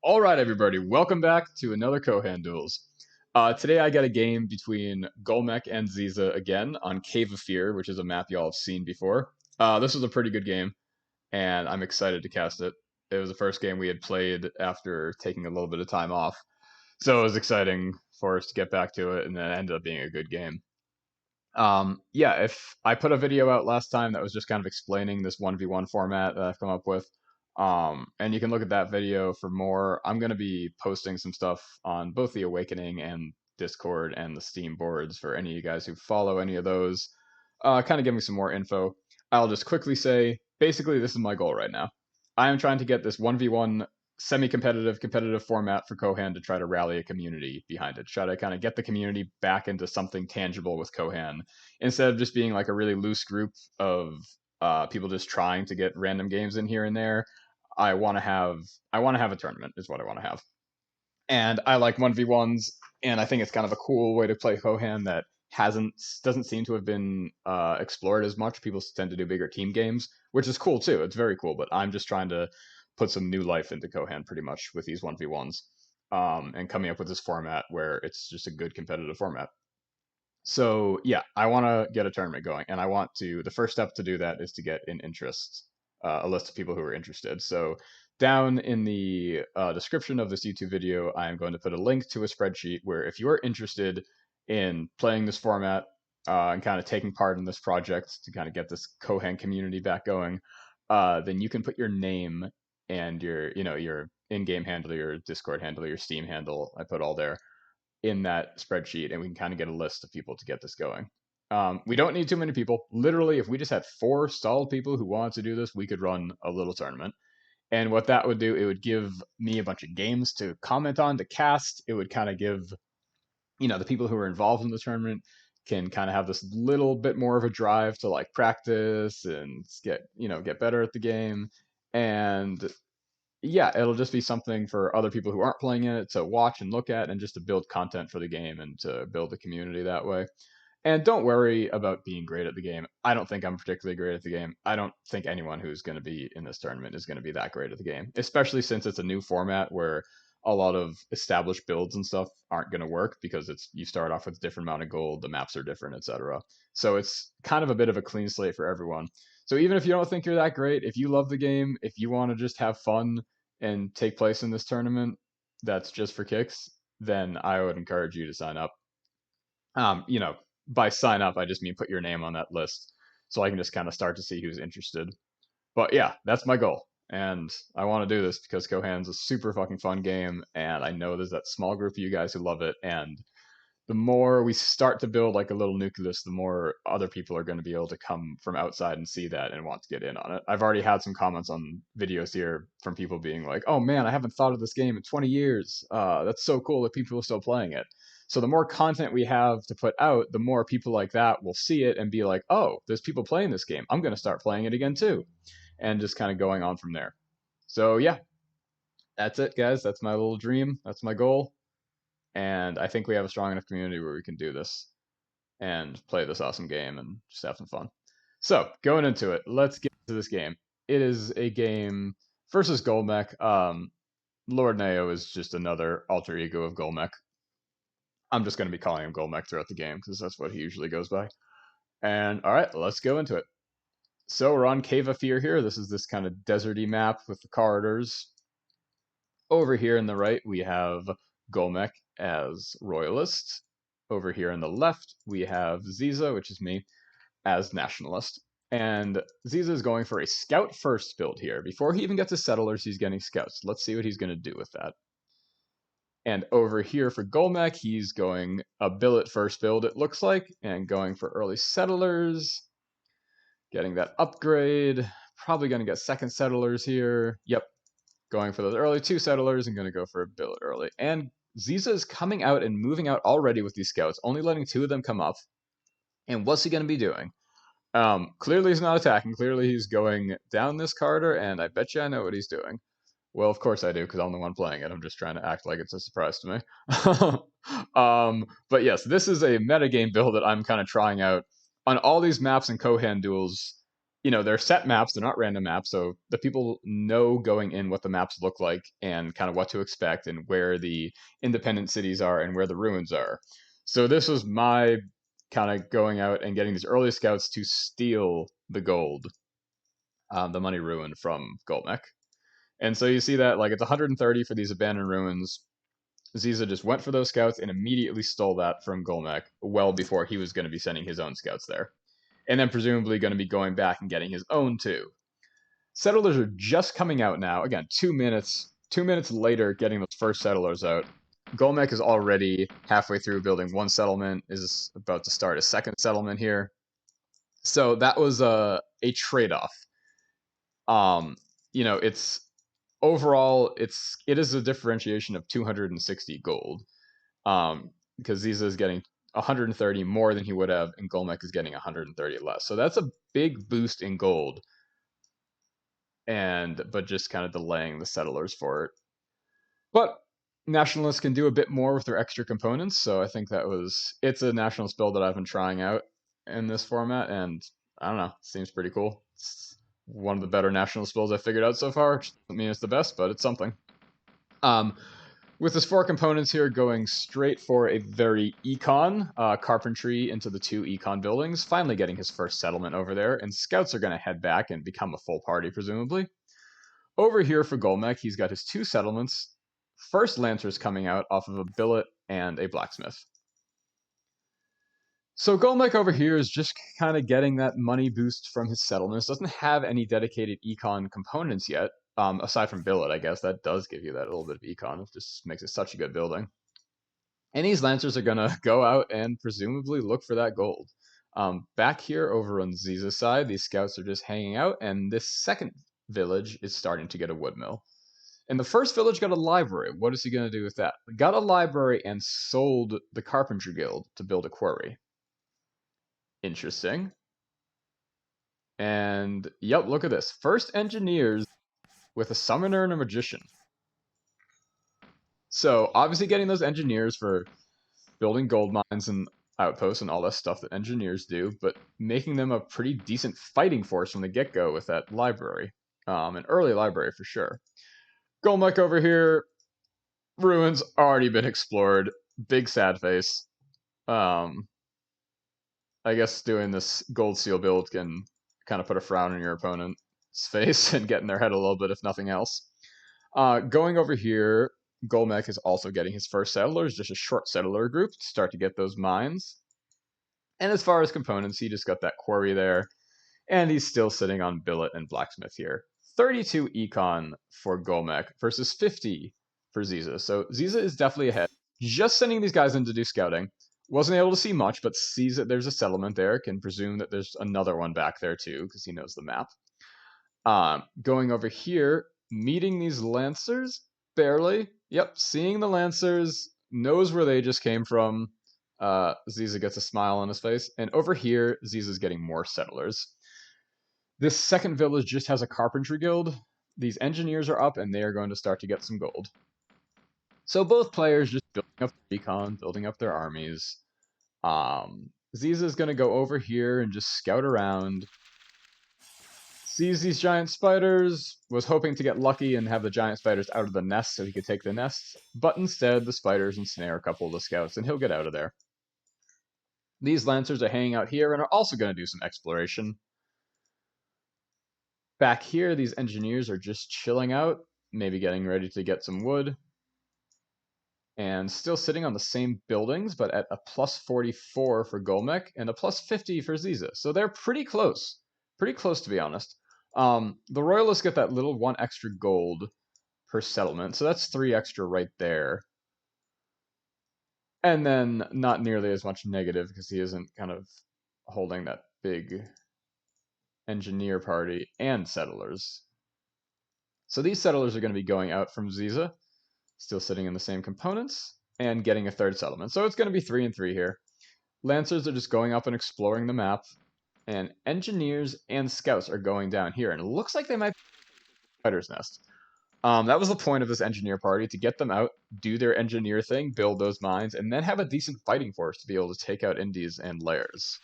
All right, everybody, welcome back to another Kohan Duels. Today I got a game between Golmec and Zeza again on Cave of Fear, which is a map y'all have seen before. This was a pretty good game, and I'm excited to cast it. It was the first game we had played after taking a little bit of time off, so it was exciting for us to get back to it, and then it ended up being a good game. Yeah, if I put a video out last time that was just kind of explaining this 1v1 format that I've come up with. And you can look at that video for more. I'm going to be posting some stuff on both the Awakening and Discord and the Steam boards for any of you guys who follow any of those. Kind of give me some more info. I'll just quickly say, basically, this is my goal right now. I am trying to get this 1v1 semi-competitive, competitive format for Kohan to try to rally a community behind it. Try to kind of get the community back into something tangible with Kohan instead of just being like a really loose group of people just trying to get random games in here and there. I want to have a tournament is what I want to have. And I like 1v1s, and I think it's kind of a cool way to play Kohan that doesn't seem to have been explored as much. People tend to do bigger team games, which is cool too. It's very cool, but I'm just trying to put some new life into Kohan pretty much with these 1v1s, and coming up with this format where it's just a good competitive format. So yeah, I want to get a tournament going, and I want to. The first step to do that is to get an interest, a list of people who are interested. So down in the description of this YouTube video, I am going to put a link to a spreadsheet where if you are interested in playing this format and kind of taking part in this project to kind of get this Kohan community back going, then you can put your name and your in-game handle, your Discord handle, your Steam handle. I put all there in that spreadsheet, and we can kind of get a list of people to get this going. We don't need too many people. Literally, if we just had 4 stalled people who wanted to do this, we could run a little tournament. And what that would do, it would give me a bunch of games to comment on, to cast. It would kind of give, the people who are involved in the tournament can kind of have this little bit more of a drive to like practice and get better at the game. And yeah, it'll just be something for other people who aren't playing it to watch and look at, and just to build content for the game and to build a community that way. And don't worry about being great at the game. I don't think I'm particularly great at the game. I don't think anyone who's going to be in this tournament is going to be that great at the game, especially since it's a new format where a lot of established builds and stuff aren't going to work because you start off with a different amount of gold, the maps are different, etc. So it's kind of a bit of a clean slate for everyone. So even if you don't think you're that great, if you love the game, if you want to just have fun and take place in this tournament that's just for kicks, then I would encourage you to sign up. Um, you know, by sign up, I just mean put your name on that list so I can just kind of start to see who's interested. But yeah, that's my goal. And I want to do this because Kohan's a super fucking fun game, and I know there's that small group of you guys who love it, and the more we start to build like a little nucleus, the more other people are going to be able to come from outside and see that and want to get in on it. I've already had some comments on videos here from people being like, "Oh man, I haven't thought of this game in 20 years. That's so cool that people are still playing it." So the more content we have to put out, the more people like that will see it and be like, "Oh, there's people playing this game. I'm going to start playing it again too," and just kind of going on from there. So yeah, that's it, guys. That's my little dream. That's my goal. And I think we have a strong enough community where we can do this and play this awesome game and just have some fun. So going into it, let's get to this game. It is a game versus Golmec. Lord Neo is just another alter ego of Golmec. I'm just going to be calling him Golmec throughout the game because that's what he usually goes by. And all right, let's go into it. So we're on Cave of Fear here. This is this kind of deserty map with the corridors. Over here in the right, we have Golmec as Royalist. Over here on the left, we have Zeza, which is me, as Nationalist. And Zeza is going for a Scout first build here. Before he even gets his Settlers, he's getting Scouts. Let's see what he's going to do with that. And over here for Golmec, he's going a Billet first build, it looks like, and going for early Settlers. Getting that upgrade. Probably going to get second Settlers here. Yep, going for those early 2 Settlers and going to go for a Billet early. And Zeza is coming out and moving out already with these Scouts, only letting 2 of them come up. And what's he going to be doing? Clearly he's not attacking. Clearly he's going down this corridor, and I bet you I know what he's doing. Well, of course I do, because I'm the one playing it. I'm just trying to act like it's a surprise to me. But yes, this is a metagame build that I'm kind of trying out. On all these maps in Kohan Duels, they're set maps, they're not random maps, so the people know going in what the maps look like and kind of what to expect and where the independent cities are and where the ruins are. So this was my kind of going out and getting these early scouts to steal the gold, the money ruin from Golmec. And so you see that like it's 130 for these abandoned ruins. Zeza just went for those scouts and immediately stole that from Golmec well before he was going to be sending his own scouts there. And then presumably going to be going back and getting his own too. Settlers are just coming out now. Again, 2 minutes. 2 minutes later, getting those first settlers out. Golmec is already halfway through building one settlement, is about to start a second settlement here. So that was a trade-off. It's overall it is a differentiation of 260 gold. Because Zeza is getting 130 more than he would have, and Golmec is getting 130 less. So that's a big boost in gold. But just kind of delaying the settlers for it. But Nationalists can do a bit more with their extra components, so I think it's a Nationalist build that I've been trying out in this format, and I don't know, seems pretty cool. It's one of the better Nationalist builds I've figured out so far. Doesn't mean it's the best, but it's something. With his 4 components here going straight for a very econ carpentry into the 2 econ buildings, finally getting his first settlement over there, and scouts are going to head back and become a full party, presumably. Over here for Golmec, he's got his 2 settlements, first lancers coming out off of a billet and a blacksmith. So Golmec over here is just kind of getting that money boost from his settlements, doesn't have any dedicated econ components yet, aside from billet, I guess. That does give you that little bit of econ. It just makes it such a good building. And these lancers are going to go out and presumably look for that gold. Back here over on Zeza's side, these scouts are just hanging out, and this second village is starting to get a wood mill. And the first village got a library. What is he going to do with that? Got a library and sold the Carpentry Guild to build a quarry. Interesting. And, yep, look at this. First engineers with a summoner and a magician. So, obviously getting those engineers for building gold mines and outposts and all that stuff that engineers do, but making them a pretty decent fighting force from the get-go with that library. An early library for sure. Golmec over here, ruins already been explored. Big sad face. I guess doing this gold seal build can kind of put a frown on your opponent's face and get in their head a little bit, if nothing else. Going over here, Golmec is also getting his first settlers, just a short settler group to start to get those mines. And as far as components, he just got that quarry there, and he's still sitting on billet and blacksmith here. 32 econ for Golmec versus 50 for Zeza. So Zeza is definitely ahead. Just sending these guys in to do scouting. Wasn't able to see much, but sees that there's a settlement there. Can presume that there's another one back there too, because he knows the map. Going over here, meeting these lancers, barely. Yep, seeing the lancers, knows where they just came from. Zeza gets a smile on his face. And over here, Zeza's getting more settlers. This second village just has a carpentry guild. These engineers are up, and they are going to start to get some gold. So both players just building up their recon, building up their armies. Zeza's going to go over here and just scout around. Sees these giant spiders, was hoping to get lucky and have the giant spiders out of the nest so he could take the nests, but instead the spiders ensnare a couple of the scouts and he'll get out of there. These lancers are hanging out here and are also going to do some exploration. Back here, these engineers are just chilling out, maybe getting ready to get some wood. And still sitting on the same buildings, but at a plus 44 for Golmec and a plus 50 for Zeza. So they're pretty close. Pretty close, to be honest. The Royalists get that little 1 extra gold per settlement, so that's 3 extra right there. And then not nearly as much negative because he isn't kind of holding that big engineer party and settlers. So these settlers are going to be going out from Zeza, still sitting in the same components, and getting a third settlement. So it's going to be 3 and 3 here. Lancers are just going up and exploring the map, and engineers and scouts are going down here, and it looks like they might be spider's nest. That was the point of this engineer party, to get them out, do their engineer thing, build those mines, and then have a decent fighting force to be able to take out indies and lairs.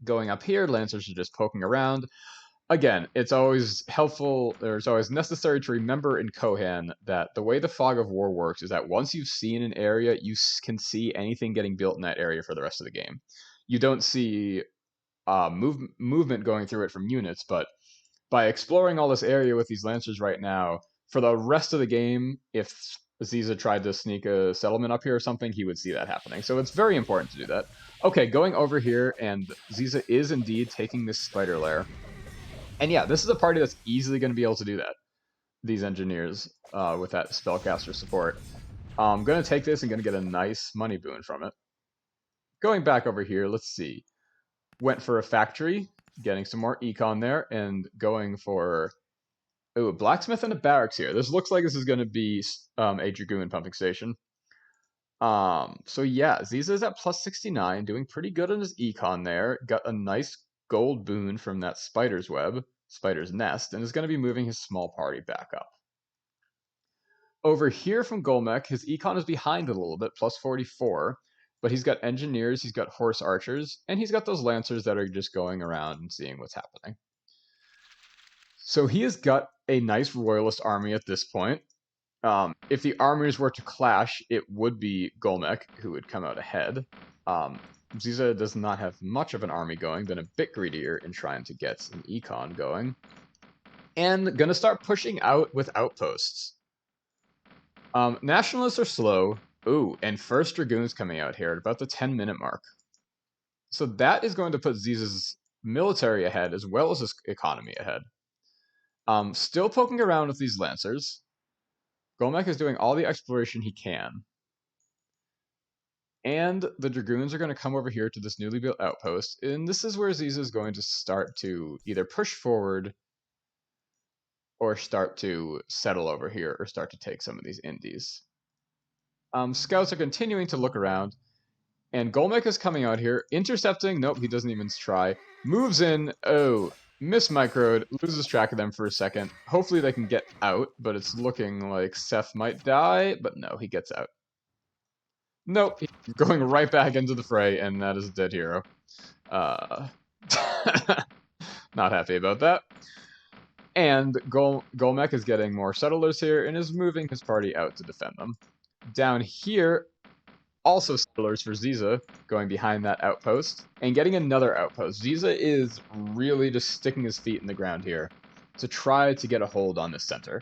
Going up here, Lancers are just poking around. Again, it's always helpful, or it's always necessary to remember in Kohan that the way the Fog of War works is that once you've seen an area, you can see anything getting built in that area for the rest of the game. You don't see movement going through it from units, but by exploring all this area with these Lancers right now, for the rest of the game, if Zeza tried to sneak a settlement up here or something, he would see that happening. So it's very important to do that. Okay, going over here, and Zeza is indeed taking this spider lair. And yeah, this is a party that's easily going to be able to do that. These engineers with that spellcaster support. I'm going to take this and going to get a nice money boon from it. Going back over here, let's see. Went for a factory, getting some more econ there, and going for a blacksmith and a barracks here. This looks like this is going to be a dragoon pumping station. So yeah, Zeza is at plus 69, doing pretty good on his econ there. Got a nice gold boon from that spider's web, spider's nest, and is going to be moving his small party back up. Over here from Golmec, his econ is behind a little bit, plus 44, but he's got engineers, he's got horse archers, and he's got those lancers that are just going around and seeing what's happening. So he has got a nice royalist army at this point. If the armies were to clash, it would be Golmec who would come out ahead. Zeza does not have much of an army going, been a bit greedier in trying to get an econ going. And gonna start pushing out with outposts. Nationalists are slow. Ooh, and first Dragoons coming out here at about the 10-minute mark. So that is going to put Zeza's military ahead as well as his economy ahead. Still poking around with these Lancers. Golmec is doing all the exploration he can. And the Dragoons are going to come over here to this newly built outpost, and this is where Zeza is going to start to either push forward or start to settle over here or start to take some of these indies. Scouts are continuing to look around, and Golmec is coming out here, intercepting. Nope, he doesn't even try. Moves in. Oh, mismicroed, loses track of them for a second. Hopefully they can get out, but it's looking like Seth might die, but no, he gets out. Nope, he's going right back into the fray, and that is a dead hero. Not happy about that. And Golmec is getting more settlers here and is moving his party out to defend them. Down here, also settlers for Zeza, going behind that outpost, and getting another outpost. Zeza is really just sticking his feet in the ground here to try to get a hold on this center.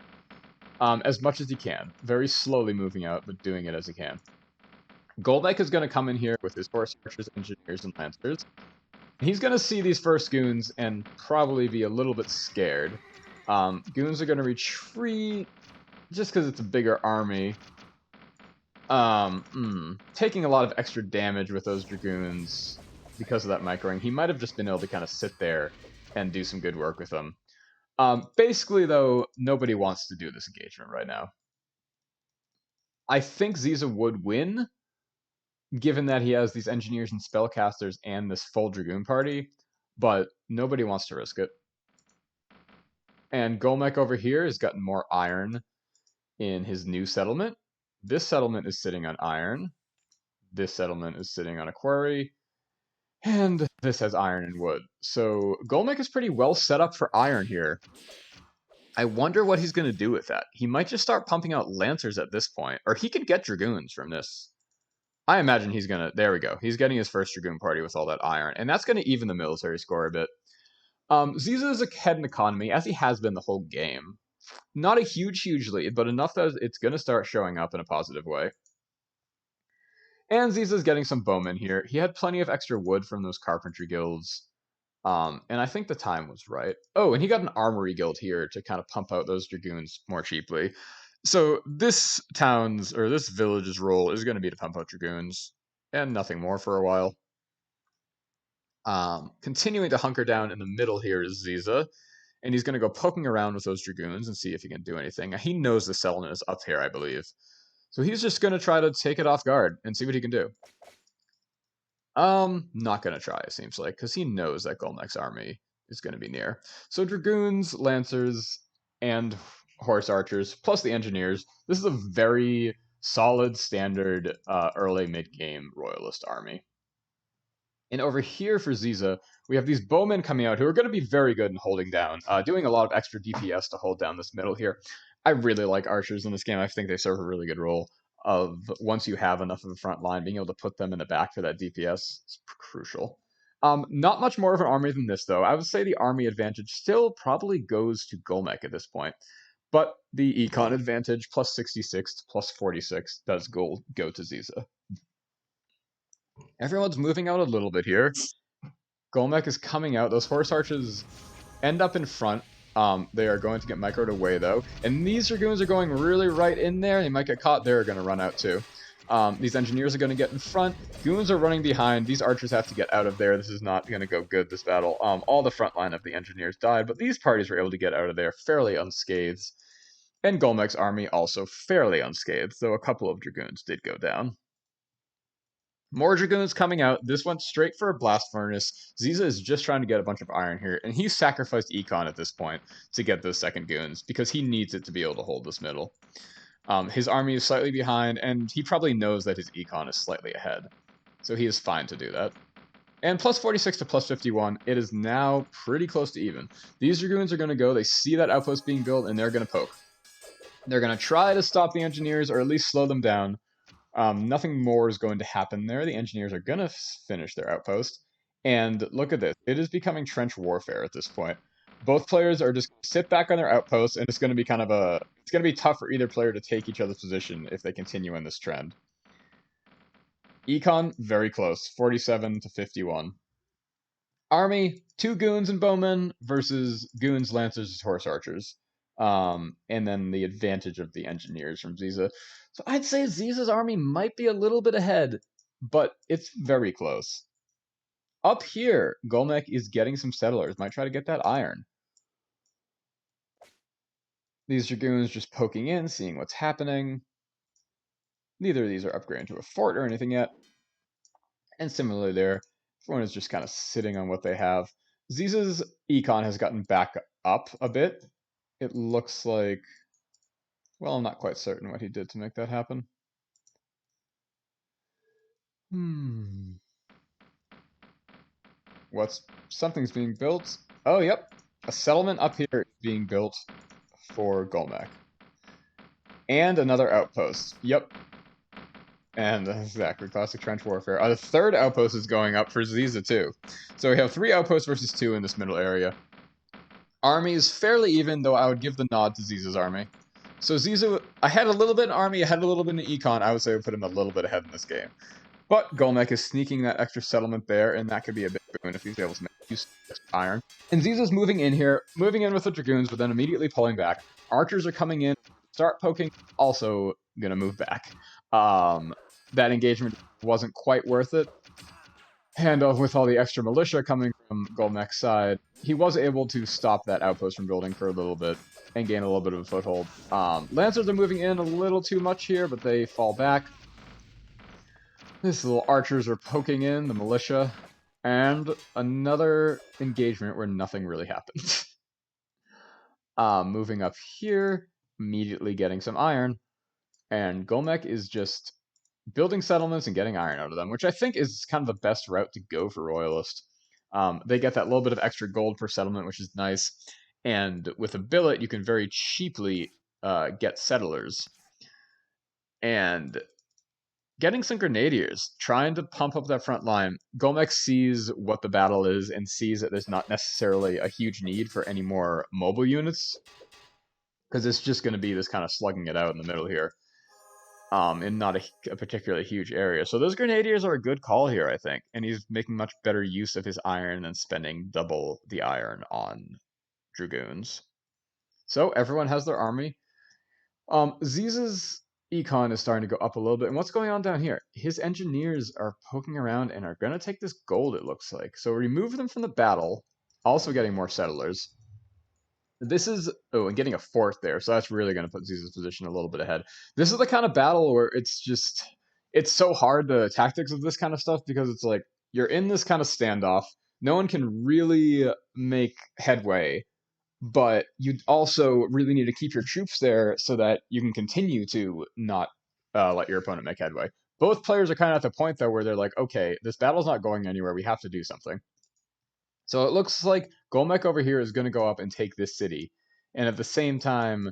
As much as he can. Very slowly moving out, but doing it as he can. Golmec is going to come in here with his horse archers, engineers, and lancers. He's going to see these first goons and probably be a little bit scared. Goons are going to retreat just because it's a bigger army. Taking a lot of extra damage with those dragoons because of that microing. He might have just been able to kind of sit there and do some good work with them. Basically, though, nobody wants to do this engagement right now. I think Zeza would win, given that he has these engineers and spellcasters and this full dragoon party, but nobody wants to risk it. And Golmec over here has gotten more iron in his new settlement. This settlement is sitting on iron. This settlement is sitting on a quarry. And this has iron and wood. So Golmec is pretty well set up for iron here. I wonder what he's going to do with that. He might just start pumping out lancers at this point, or he could get dragoons from this. I imagine he's going to... There we go. He's getting his first dragoon party with all that iron, and that's going to even the military score a bit. Zeza is ahead in economy, as he has been the whole game. Not a huge lead, but enough that it's going to start showing up in a positive way. And Zeza's getting some bowmen here. He had plenty of extra wood from those carpentry guilds. And I think the time was right. Oh, and he got an armory guild here to kind of pump out those dragoons more cheaply. So this town's, or this village's role is going to be to pump out dragoons, and nothing more for a while. Continuing to hunker down in the middle here is Zeza, and he's going to go poking around with those dragoons and see if he can do anything. He knows the settlement is up here, I believe. So he's just going to try to take it off guard and see what he can do. Not going to try, it seems like, because he knows that Golmec's army is going to be near. So dragoons, lancers, and horse archers, plus the engineers. This is a very solid, standard, early, mid-game royalist army. And over here for Zeza, we have these bowmen coming out who are going to be very good in holding down, doing a lot of extra DPS to hold down this middle here. I really like archers in this game. I think they serve a really good role of once you have enough of a front line, being able to put them in the back for that DPS is crucial. Not much more of an army than this, though. I would say the army advantage still probably goes to Golmec at this point. But the econ advantage, plus 66 to plus 46, does go to Zeza. Everyone's moving out a little bit here. Golmec is coming out. Those horse archers end up in front. They are going to get microed away, though. And these dragoons are going really right in there. They might get caught. They're going to run out, too. These engineers are going to get in front. Goons are running behind. These archers have to get out of there. This is not going to go good, this battle. All the front line of the engineers died, but these parties were able to get out of there fairly unscathed. And Golmec's army also fairly unscathed, though a couple of dragoons did go down. More dragoons coming out. This went straight for a blast furnace. Zeza is just trying to get a bunch of iron here, and he sacrificed econ at this point to get those second goons because he needs it to be able to hold this middle. His army is slightly behind, and he probably knows that his econ is slightly ahead, so he is fine to do that. And plus 46 to plus 51, it is now pretty close to even. These dragoons are going to go, they see that outpost being built, and they're going to poke. They're going to try to stop the engineers, or at least slow them down. Nothing more is going to happen there. The engineers are going to finish their outpost. And look at this. It is becoming trench warfare at this point. Both players are just going to sit back on their outposts, and it's going to be kind of it's going to be tough for either player to take each other's position if they continue in this trend. Econ, very close. 47 to 51. Army, 2 goons and bowmen versus goons, lancers, horse archers. And then the advantage of the engineers from Zeza. So I'd say Zeza's army might be a little bit ahead, but it's very close. Up here, Golmec is getting some settlers. Might try to get that iron. These dragoons just poking in, seeing what's happening. Neither of these are upgrading to a fort or anything yet. And similarly there, everyone is just kind of sitting on what they have. Zeza's econ has gotten back up a bit. It looks like... Well, I'm not quite certain what he did to make that happen. Something's being built. Oh, yep. A settlement up here is being built for Golmec. And another outpost. Yep. And exactly, classic trench warfare. The third outpost is going up for Zeza, too. So we have 3 outposts versus 2 in this middle area. Army is fairly even, though I would give the nod to Zeza's army. So Zeza, I had a little bit in army, I had a little bit in econ. I would say I would put him a little bit ahead in this game. But Golmec is sneaking that extra settlement there, and that could be a big boon if he's able to make use of iron. And Zeza's moving in here, moving in with the dragoons, but then immediately pulling back. Archers are coming in, start poking, also gonna move back. That engagement wasn't quite worth it. And with all the extra militia coming from Golmec's side, he was able to stop that outpost from building for a little bit and gain a little bit of a foothold. Lancers are moving in a little too much here, but they fall back. These little archers are poking in, the militia, and another engagement where nothing really happened. Moving up here, immediately getting some iron, and Golmec is just building settlements and getting iron out of them, which I think is kind of the best route to go for Royalist. They get that little bit of extra gold per settlement, which is nice, and with a billet, you can very cheaply get settlers. And getting some grenadiers, trying to pump up that front line. Golmec sees what the battle is and sees that there's not necessarily a huge need for any more mobile units, because it's just going to be this kind of slugging it out in the middle here, in not a particularly huge area. So those grenadiers are a good call here, I think, and he's making much better use of his iron than spending double the iron on dragoons. So everyone has their army. Zeza's econ is starting to go up a little bit. And what's going on down here? His engineers are poking around and are going to take this gold, it looks like. So remove them from the battle, also getting more settlers. This is... Oh, and getting a fort there. So that's really going to put Zeza's position a little bit ahead. This is the kind of battle where it's just... It's so hard, the tactics of this kind of stuff, because it's like, you're in this kind of standoff. No one can really make headway. But you also really need to keep your troops there so that you can continue to not let your opponent make headway. Both players are kind of at the point, though, where they're like, okay, this battle's not going anywhere. We have to do something. So it looks like Golmec over here is going to go up and take this city. And at the same time,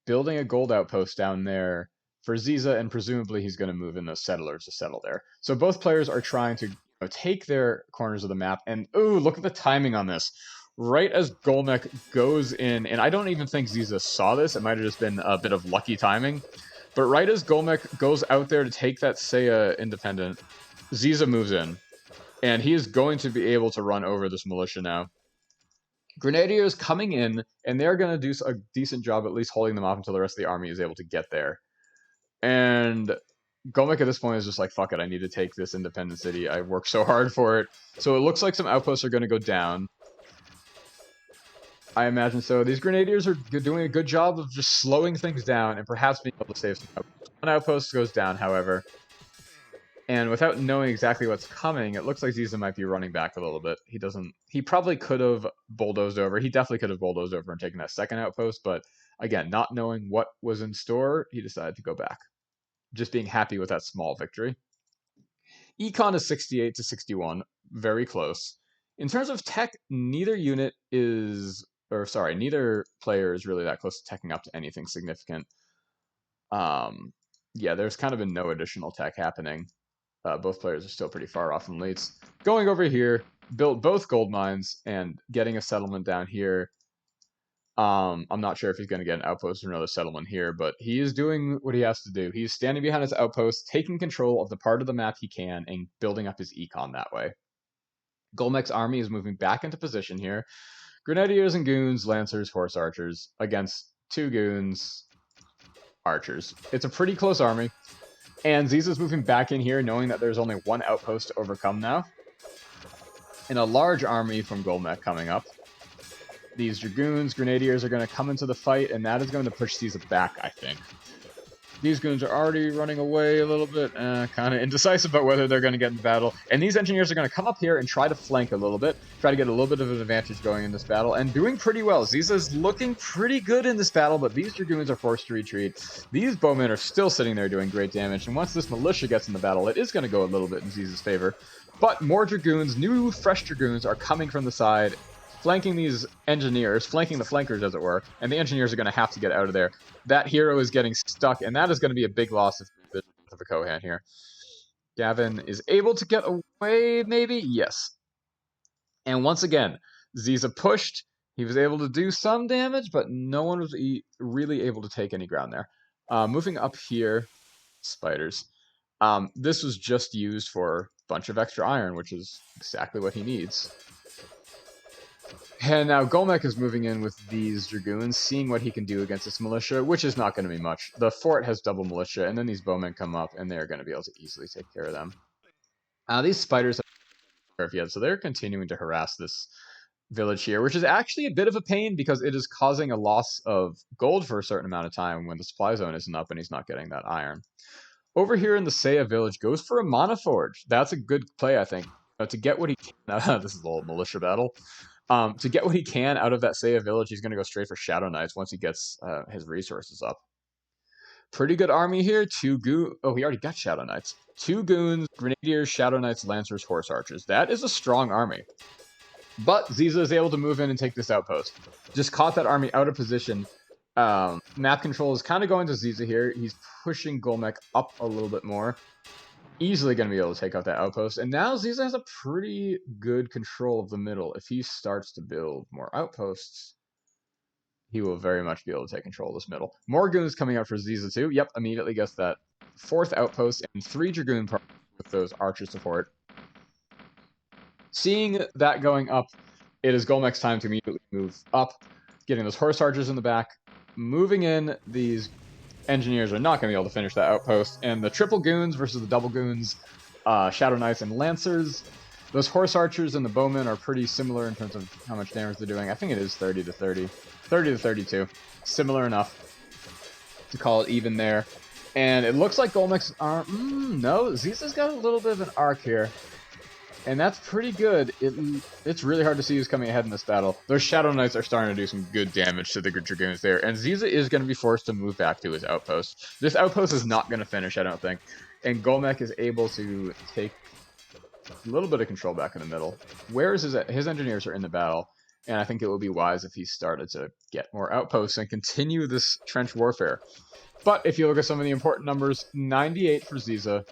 building a gold outpost down there for Zeza, and presumably he's going to move in those settlers to settle there. So both players are trying to take their corners of the map. And, ooh, look at the timing on this. Right as Golmec goes in, and I don't even think Zeza saw this. It might have just been a bit of lucky timing. But right as Golmec goes out there to take that Seiya independent, Zeza moves in. And he is going to be able to run over this militia now. Grenadiers coming in, and they're going to do a decent job at least holding them off until the rest of the army is able to get there. And Golmec at this point is just like, fuck it, I need to take this independent city. I worked so hard for it. So it looks like some outposts are going to go down. I imagine so. These Grenadiers are doing a good job of just slowing things down and perhaps being able to save some outposts. One outpost goes down, however. And without knowing exactly what's coming, it looks like Zeza might be running back a little bit. He probably could have bulldozed over. He definitely could have bulldozed over and taken that second outpost, but again, not knowing what was in store, he decided to go back. Just being happy with that small victory. Econ is 68 to 61, very close. In terms of tech, neither player is really that close to teching up to anything significant. Yeah, there's kind of been no additional tech happening. Both players are still pretty far off from leads. Going over here, built both gold mines and getting a settlement down here. I'm not sure if he's going to get an outpost or another settlement here, but he is doing what he has to do. He's standing behind his outpost, taking control of the part of the map he can, and building up his econ that way. Golmec's army is moving back into position here. Grenadiers and goons, lancers, horse archers against 2 goons, archers. It's a pretty close army. And Zeza's moving back in here, knowing that there's only one outpost to overcome now. And a large army from Golmec coming up. These Dragoons, Grenadiers are going to come into the fight, and that is going to push Zeza back, I think. These goons are already running away a little bit, kind of indecisive about whether they're going to get in battle. And these engineers are going to come up here and try to flank a little bit, try to get a little bit of an advantage going in this battle, and doing pretty well. Zeza's looking pretty good in this battle, but these Dragoons are forced to retreat. These bowmen are still sitting there doing great damage, and once this militia gets in the battle, it is going to go a little bit in Zeza's favor. But more Dragoons, new, fresh Dragoons, are coming from the side, flanking these engineers, flanking the flankers, as it were, and the engineers are going to have to get out of there. That hero is getting stuck, and that is going to be a big loss of a Kohan here. Gavin is able to get away, maybe? Yes. And once again, Zeza pushed. He was able to do some damage, but no one was really able to take any ground there. Moving up here, spiders. This was just used for a bunch of extra iron, which is exactly what he needs. And now Golmec is moving in with these Dragoons, seeing what he can do against this militia, which is not going to be much. The fort has double militia, and then these bowmen come up, and they're going to be able to easily take care of them. These spiders have yet, so they're continuing to harass this village here, which is actually a bit of a pain because it is causing a loss of gold for a certain amount of time when the supply zone isn't up and he's not getting that iron. Over here in the Seiya village, goes for a Mana Forge. That's a good play, I think. To get what he can, this is a little militia battle. To get what he can out of that Seiya village, he's going to go straight for Shadow Knights once he gets his resources up. Pretty good army here. 2 goons. Oh, he already got Shadow Knights. 2 goons, Grenadiers, Shadow Knights, Lancers, Horse Archers. That is a strong army. But Zeza is able to move in and take this outpost. Just caught that army out of position. Map control is kind of going to Zeza here. He's pushing Golmec up a little bit more. Easily going to be able to take out that outpost. And now Zeza has a pretty good control of the middle. If he starts to build more outposts, he will very much be able to take control of this middle. More goons coming out for Zeza too. Yep, immediately gets that 4th outpost and 3 Dragoon parties with those archer support. Seeing that going up, it is Golmec's time to immediately move up, getting those horse archers in the back, moving in. These engineers are not going to be able to finish that outpost, and the triple goons versus the double goons, Shadow Knights and Lancers. Those horse archers and the bowmen are pretty similar in terms of how much damage they're doing. I think it is 30 to 30. 30 to 32. Similar enough to call it even there. And it looks like Golmec's arm... no, Zeza's got a little bit of an arc here. And that's pretty good. It's really hard to see who's coming ahead in this battle. Those Shadow Knights are starting to do some good damage to the Dragoons there. And Zeza is going to be forced to move back to his outpost. This outpost is not going to finish, I don't think. And Golmec is able to take a little bit of control back in the middle. Whereas his engineers are in the battle, and I think it would be wise if he started to get more outposts and continue this trench warfare. But if you look at some of the important numbers, 98 for Zeza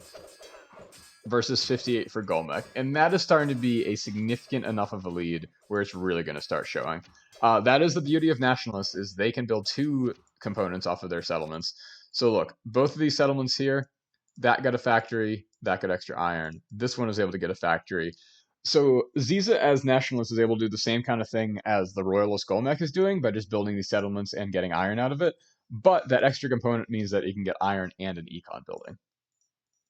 versus 58 for Golmec, and that is starting to be a significant enough of a lead where it's really going to start showing. That is the beauty of Nationalist, is they can build two components off of their settlements. So look, both of these settlements here, that got a factory, that got extra iron. This one was able to get a factory. So Zeza as Nationalist is able to do the same kind of thing as the Royalist Golmec is doing by just building these settlements and getting iron out of it. But that extra component means that it can get iron and an econ building.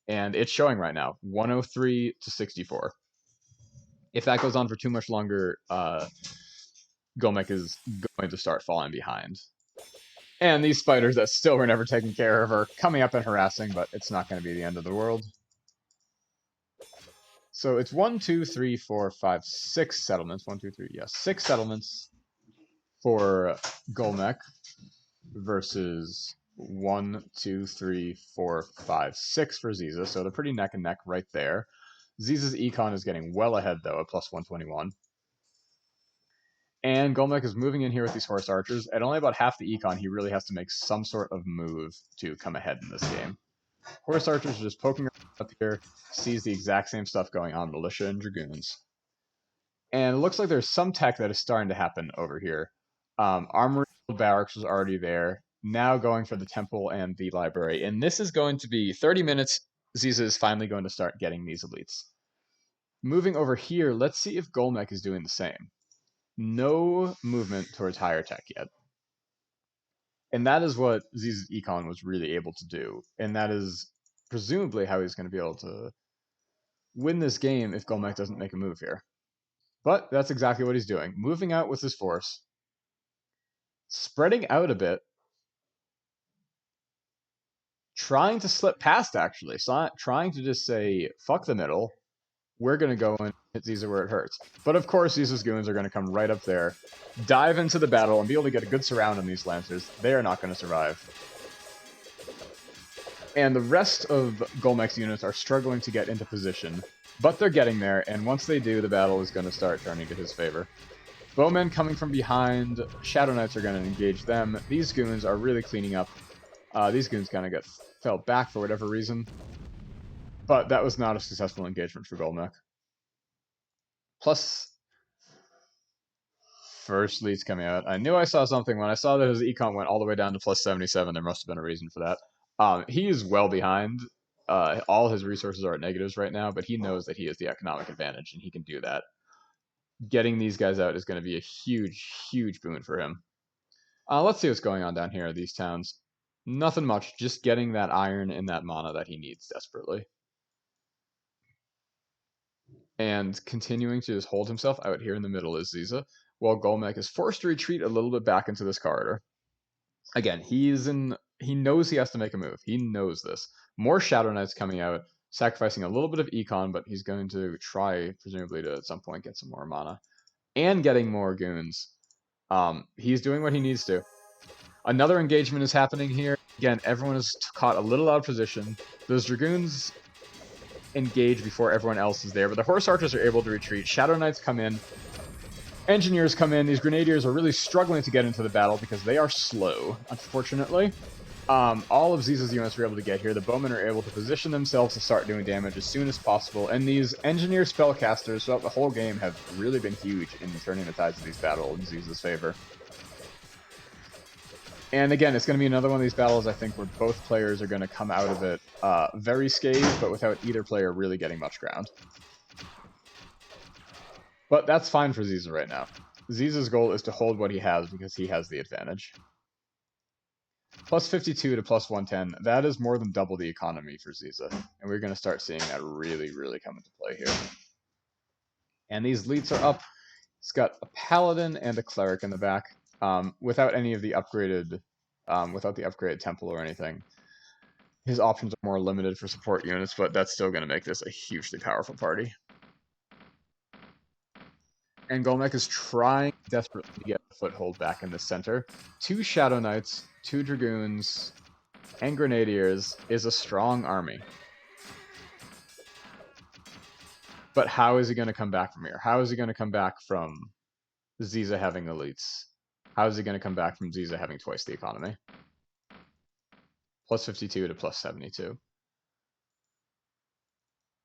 And it's showing right now, 103 to 64. If that goes on for too much longer, Golmec is going to start falling behind. And these spiders that still were never taken care of are coming up and harassing, but it's not going to be the end of the world. So it's 1, 2, 3, 4, 5, 6 settlements. 1, 2, 3, yes, 6 settlements for Golmec versus 1, 2, 3, 4, 5, 6 for Zeza. So they're pretty neck and neck right there. Zeza's econ is getting well ahead though at plus 121. And Golmec is moving in here with these horse archers. At only about half the econ, he really has to make some sort of move to come ahead in this game. Horse archers are just poking up here, sees the exact same stuff going on, militia and dragoons. And it looks like there's some tech that is starting to happen over here. Armory barracks was already there. Now going for the temple and the library. And this is going to be 30 minutes. Zeza is finally going to start getting these elites. Moving over here, let's see if Golmec is doing the same. No movement towards higher tech yet. And that is what Zeza's econ was really able to do. And that is presumably how he's going to be able to win this game if Golmec doesn't make a move here. But that's exactly what he's doing. Moving out with his force. Spreading out a bit. Trying to slip past, actually. So trying to just say, fuck the middle. We're going to go and hit Zeza where it hurts. But of course, Zeza's goons are going to come right up there, dive into the battle, and be able to get a good surround on these Lancers. They are not going to survive. And the rest of Golmec's units are struggling to get into position, but they're getting there, and once they do, the battle is going to start turning to his favor. Bowmen coming from behind, Shadow Knights are going to engage them. These goons are really cleaning up. These goons kind of get fell back for whatever reason. But that was not a successful engagement for Golmec. Plus, first leads coming out. I knew I saw something. When I saw that his econ went all the way down to plus 77, there must have been a reason for that. He is well behind. All his resources are at negatives right now, but he knows that he has the economic advantage, and he can do that. Getting these guys out is going to be a huge, huge boon for him. Let's see what's going on down here in these towns. Nothing much, just getting that iron and that mana that he needs desperately. And continuing to just hold himself out here in the middle is Zeza, while Golmec is forced to retreat a little bit back into this corridor. Again, he knows he has to make a move. He knows this. More Shadow Knights coming out, sacrificing a little bit of econ, but he's going to try, presumably, to at some point get some more mana. And getting more goons. He's doing what he needs to. Another engagement is happening here. Again, everyone is caught a little out of position. Those Dragoons engage before everyone else is there, but the Horse Archers are able to retreat. Shadow Knights come in. Engineers come in. These Grenadiers are really struggling to get into the battle because they are slow, unfortunately. All of Zeza's units are able to get here. The Bowmen are able to position themselves to start doing damage as soon as possible, and these Engineer spellcasters throughout the whole game have really been huge in turning the tides of these battles in Zeza's favor. And again, it's going to be another one of these battles, I think, where both players are going to come out of it very scathed, but without either player really getting much ground. But that's fine for Zeza right now. Zeza's goal is to hold what he has because he has the advantage. Plus 52 to plus 110, that is more than double the economy for Zeza. And we're going to start seeing that really, really come into play here. And these elites are up. It's got a paladin and a cleric in the back. Without any of the upgraded, without the upgraded temple or anything. His options are more limited for support units, but that's still going to make this a hugely powerful party. And Golmec is trying desperately to get a foothold back in the center. 2 Shadow Knights, 2 Dragoons, and Grenadiers is a strong army. But how is he going to come back from here? How is he going to come back from Zeza having elites? How is he going to come back from Zeza having twice the economy? Plus 52 to plus 72.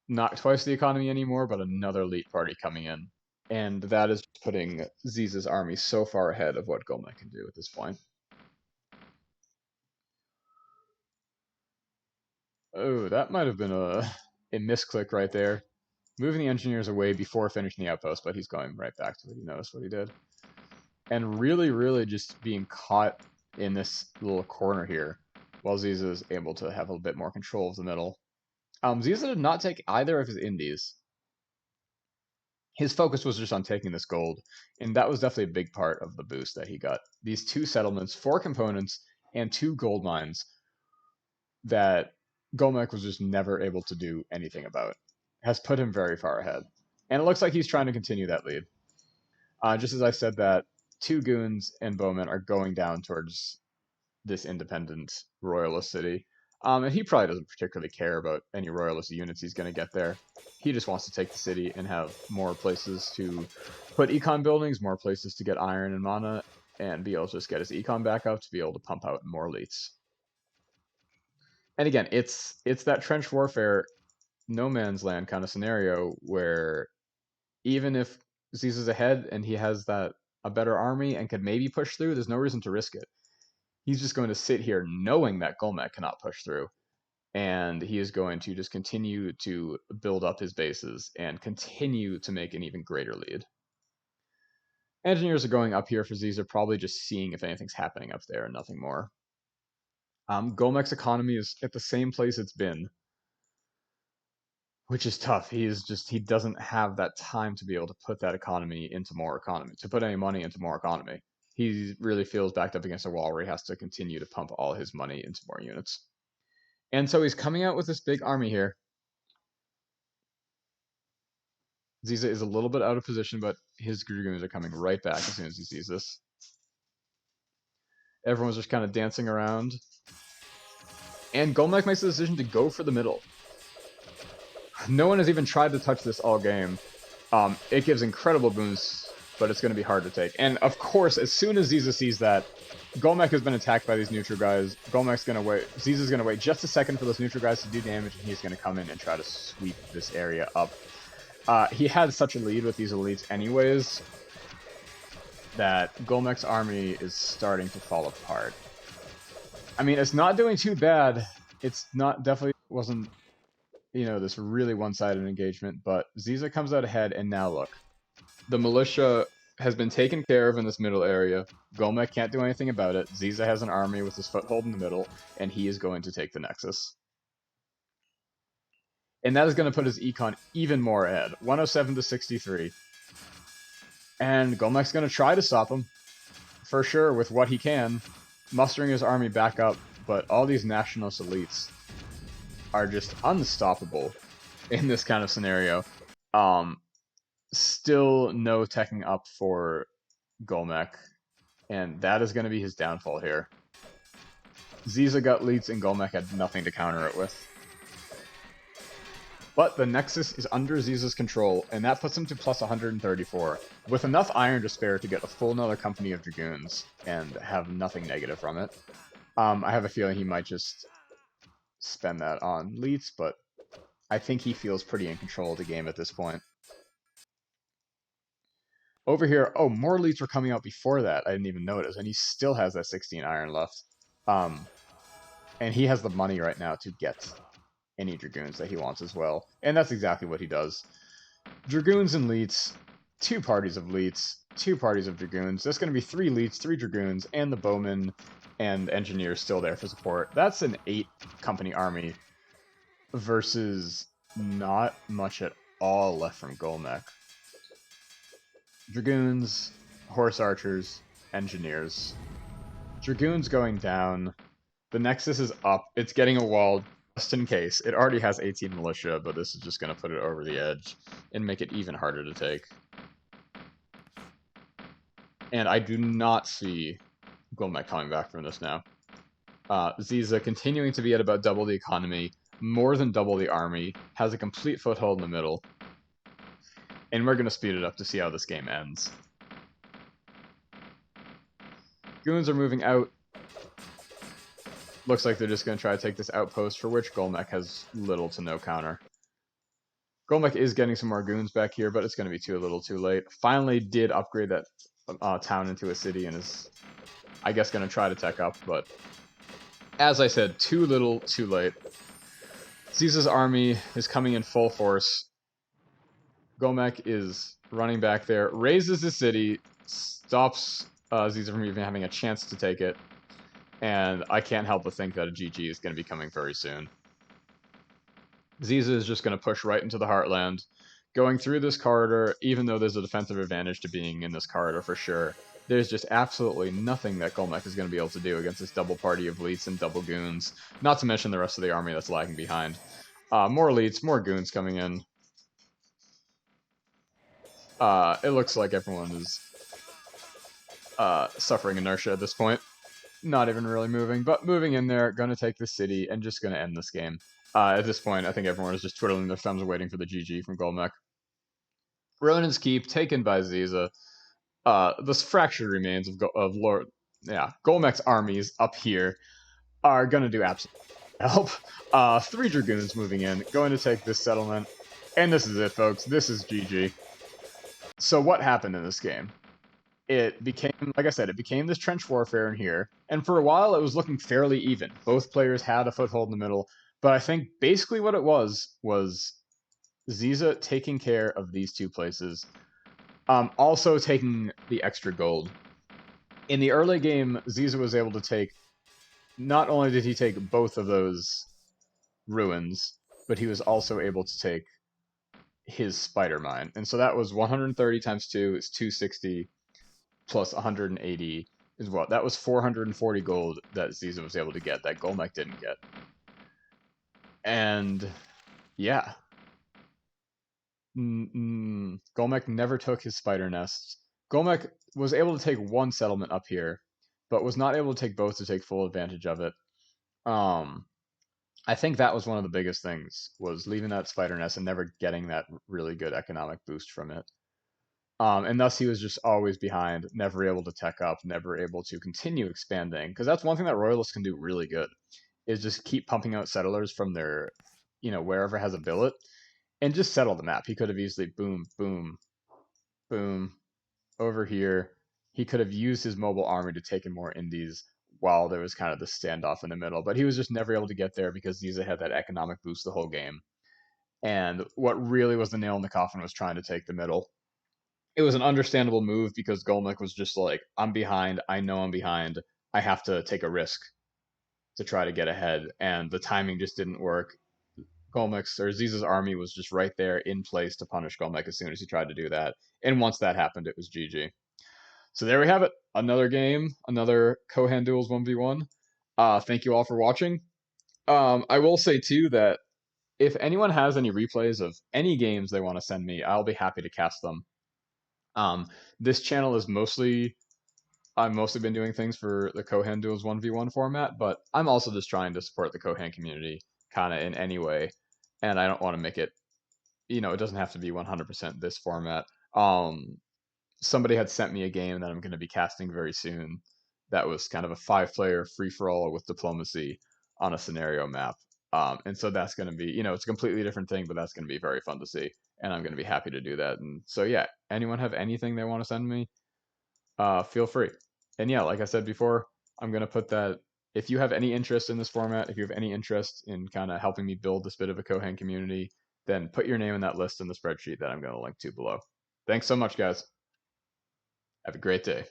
Not twice the economy anymore, but another elite party coming in. And that is putting Zeza's army so far ahead of what Golmec can do at this point. Oh, that might have been a misclick right there. Moving the engineers away before finishing the outpost, but he's going right back to it. He noticed what he did. And really, really just being caught in this little corner here, while Zeza is able to have a bit more control of the middle. Zeza did not take either of his indies. His focus was just on taking this gold, and that was definitely a big part of the boost that he got. These 2 settlements, 4 components, and 2 gold mines that Golmec was just never able to do anything about has put him very far ahead. And it looks like he's trying to continue that lead. Just as I said that, 2 goons and bowmen are going down towards this independent royalist city. And he probably doesn't particularly care about any royalist units he's going to get there. He just wants to take the city and have more places to put econ buildings, more places to get iron and mana, and be able to just get his econ back up to be able to pump out more elites. And again, it's that trench warfare, no man's land kind of scenario where even if Zeza's ahead and he has a better army and could maybe push through, there's no reason to risk it. He's just going to sit here knowing that Golmec cannot push through. And he is going to just continue to build up his bases and continue to make an even greater lead. Engineers are going up here for Zeza, probably just seeing if anything's happening up there and nothing more. Golmec's economy is at the same place it's been, which is tough. He doesn't have that time to be able to put that economy into more economy, to put any money into more economy. He really feels backed up against a wall where he has to continue to pump all his money into more units. And so he's coming out with this big army here. Zeza is a little bit out of position, but his dragoons are coming right back as soon as he sees this. Everyone's just kind of dancing around. And Golmec makes the decision to go for the middle. No one has even tried to touch this all game. It gives incredible boons, but it's going to be hard to take. And of course, as soon as Zeza sees that, Golmec has been attacked by these neutral guys. Golmec's going to wait. Zeza's going to wait just a second for those neutral guys to do damage, and he's going to come in and try to sweep this area up. He had such a lead with these elites anyways that Golmec's army is starting to fall apart. I mean, it's not doing too bad. It's not, definitely wasn't, this really one-sided engagement, but Zeza comes out ahead, and now look. The militia has been taken care of in this middle area. Golmec can't do anything about it. Zeza has an army with his foothold in the middle, and he is going to take the Nexus. And that is going to put his econ even more ahead. 107 to 63. And Golmec's going to try to stop him. For sure, with what he can. Mustering his army back up. But all these nationalist elites are just unstoppable in this kind of scenario. Still no teching up for Golmec. And that is going to be his downfall here. Zeza got leads and Golmec had nothing to counter it with. But the Nexus is under Zeza's control, and that puts him to plus 134, with enough iron to spare to get a full another company of Dragoons, and have nothing negative from it. I have a feeling he might just spend that on leads, but I think he feels pretty in control of the game at this point. Over here, oh, more leads were coming out before that, I didn't even notice, and he still has that 16 iron left. And he has the money right now to get any Dragoons that he wants as well. And that's exactly what he does. Dragoons and Leets, 2 parties of Leets, 2 parties of Dragoons. There's going to be 3 Leets, 3 Dragoons, and the Bowmen and Engineers still there for support. That's an 8-company army versus not much at all left from Golmec. Dragoons, Horse Archers, Engineers. Dragoons going down. The Nexus is up. It's getting a wall just in case. It already has 18 militia, but this is just going to put it over the edge and make it even harder to take. And I do not see Golmec coming back from this now. Zeza continuing to be at about double the economy, more than double the army, has a complete foothold in the middle. and we're going to speed it up to see how this game ends. Goons are moving out. Looks like they're just going to try to take this outpost, for which Golmec has little to no counter. Golmec is getting some more goons back here, but it's going to be too little too late. Finally did upgrade that town into a city and is, I guess, going to try to tech up, but as I said, too little too late. Zeza's army is coming in full force. Golmec is running back there, raises the city, stops Zeza from even having a chance to take it, and I can't help but think that a GG is going to be coming very soon. Zeza is just going to push right into the heartland, going through this corridor, even though there's a defensive advantage to being in this corridor for sure. There's just absolutely nothing that Golmec is going to be able to do against this double party of elites and double goons, not to mention the rest of the army that's lagging behind. More elites, more goons coming in. It looks like everyone is suffering inertia at this point. Not even really moving, but moving in there, gonna take the city, and just gonna end this game. At this point, I think everyone is just twiddling their thumbs waiting for the GG from Golmec. Ronin's Keep, taken by Zeza. The fractured remains of Golmec's armies up here are gonna do absolutely help. 3 Dragoons moving in, going to take this settlement. And this is it, folks. This is GG. So what happened in this game? It became, like I said, it became this trench warfare in here. And for a while, it was looking fairly even. Both players had a foothold in the middle. But I think basically what it was Zeza taking care of these 2 places. Also taking the extra gold. In the early game, Zeza was able to take, not only did he take both of those ruins, but he was also able to take his spider mine. And so that was 130 times 2 is 260 plus 180 is what? That was 440 gold that Zeza was able to get that Golmec didn't get. And yeah. Golmec never took his spider nests. Golmec was able to take 1 settlement up here, but was not able to take both to take full advantage of it. I think that was one of the biggest things, was leaving that spider nest and never getting that really good economic boost from it. And thus he was just always behind, never able to tech up, never able to continue expanding. Because that's one thing that Royalists can do really good, is just keep pumping out settlers from their, wherever has a billet, and just settle the map. He could have easily boom, boom, boom, over here. He could have used his mobile army to take in more indies while there was kind of the standoff in the middle. But he was just never able to get there because Zeza had that economic boost the whole game. And what really was the nail in the coffin was trying to take the middle. It was an understandable move because Golmec was just like, I'm behind. I know I'm behind. I have to take a risk to try to get ahead. And the timing just didn't work. Zeza's army was just right there in place to punish Golmec as soon as he tried to do that. And once that happened, it was GG. So there we have it. Another game, another Kohan Duels 1v1. Thank you all for watching. I will say, too, that if anyone has any replays of any games they want to send me, I'll be happy to cast them. This channel is I've mostly been doing things for the Kohan Duels 1v1 format, but I'm also just trying to support the Kohan community kind of in any way. And I don't want to make it, it doesn't have to be 100% this format. Somebody had sent me a game that I'm going to be casting very soon that was kind of a 5-player free-for-all with diplomacy on a scenario map. And so that's going to be, it's a completely different thing, but that's going to be very fun to see. And I'm going to be happy to do that. And so, yeah, anyone have anything they want to send me, feel free. And yeah, like I said before, I'm going to put that, if you have any interest in this format, if you have any interest in kind of helping me build this bit of a Kohan community, then put your name in that list in the spreadsheet that I'm going to link to below. Thanks so much, guys. Have a great day.